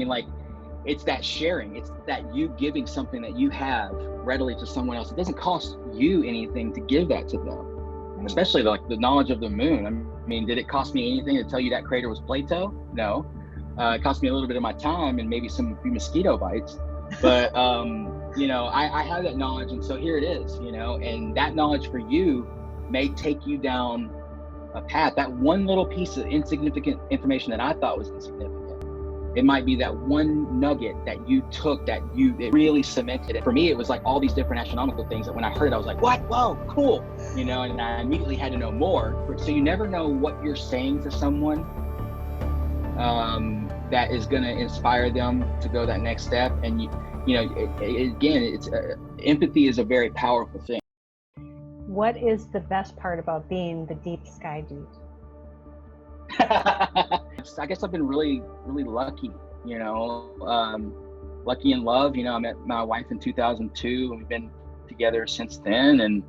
mean, like, it's that sharing, it's that you giving something that you have readily to someone else. It doesn't cost you anything to give that to them, especially like the knowledge of the moon. I mean, did it cost me anything to tell you that crater was Plato? No. It cost me a little bit of my time and maybe some few mosquito bites, but you know, I have that knowledge, and so here it is, you know, and that knowledge for you may take you down a path. That one little piece of insignificant information that I thought was insignificant, it might be that one nugget that you took that it really cemented it. For me, it was like all these different astronomical things that when I heard it, I was like, what? Whoa, cool. You know, and I immediately had to know more. So you never know what you're saying to someone that is going to inspire them to go that next step. And you know, again, it's empathy is a very powerful thing. What is the best part about being the deep sky dude? I guess I've been really lucky, you know, lucky in love. You know, I met my wife in 2002 and we've been together since then. And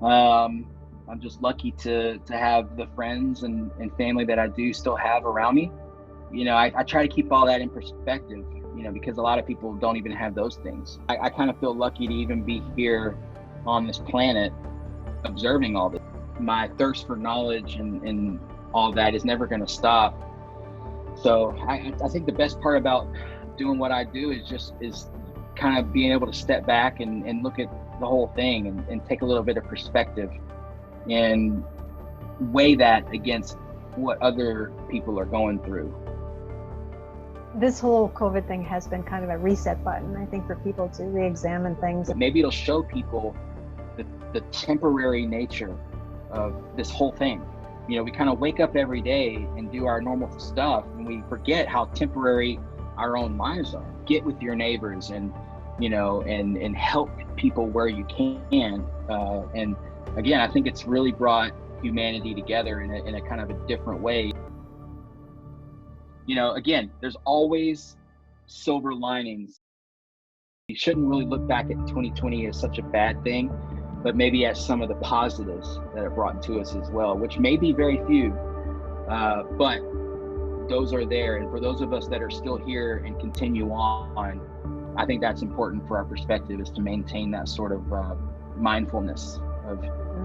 I'm just lucky to have the friends and family that I do still have around me. You know, I try to keep all that in perspective, you know, because a lot of people don't even have those things. I kind of feel lucky to even be here on this planet observing all this. My thirst for knowledge and all that is never going to stop. So I think the best part about doing what I do is kind of being able to step back and look at the whole thing and take a little bit of perspective and weigh that against what other people are going through. This whole COVID thing has been kind of a reset button, I think, for people to re-examine things. But maybe it'll show people the temporary nature of this whole thing. You know, we kind of wake up every day and do our normal stuff and we forget how temporary our own lives are. Get with your neighbors and, you know, and help people where you can. And again, I think it's really brought humanity together in a kind of a different way. You know, again, there's always silver linings. You shouldn't really look back at 2020 as such a bad thing, but maybe as some of the positives that it brought to us as well, which may be very few, but those are there. And for those of us that are still here and continue on, I think that's important for our perspective, is to maintain that sort of mindfulness of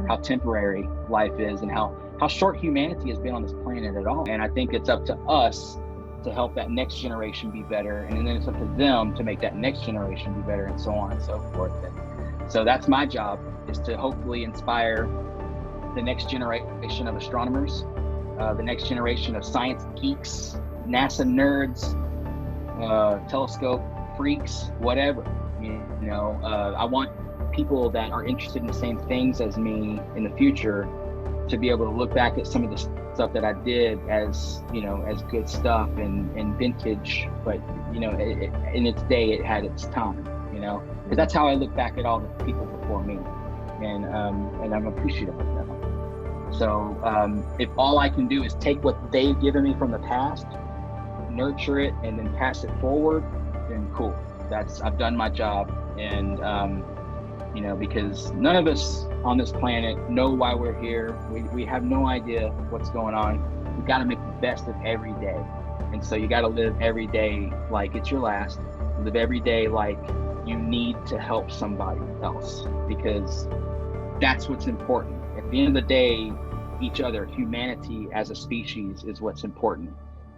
how temporary life is and how short humanity has been on this planet at all. And I think it's up to us to help that next generation be better. And then it's up to them to make that next generation be better, and so on and so forth. And so that's my job, is to hopefully inspire the next generation of astronomers, the next generation of science geeks, NASA nerds, telescope freaks, whatever. You know, I want people that are interested in the same things as me in the future to be able to look back at some of the stuff that I did as, you know, as good stuff and vintage, but, you know, in its day, it had its time, you know, because that's how I look back at all the people before me, and I'm appreciative of them. So if all I can do is take what they've given me from the past, nurture it, and then pass it forward, then cool. I've done my job. And you know, because none of us on this planet know why we're here. We have no idea what's going on. We got to make the best of every day. And so you got to live every day like it's your last. Live every day like you need to help somebody else, because that's what's important. At the end of the day, each other, humanity as a species, is what's important.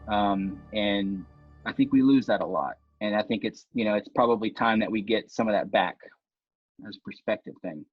And I think we lose that a lot. And I think it's, you know, it's probably time that we get some of that back as a perspective thing.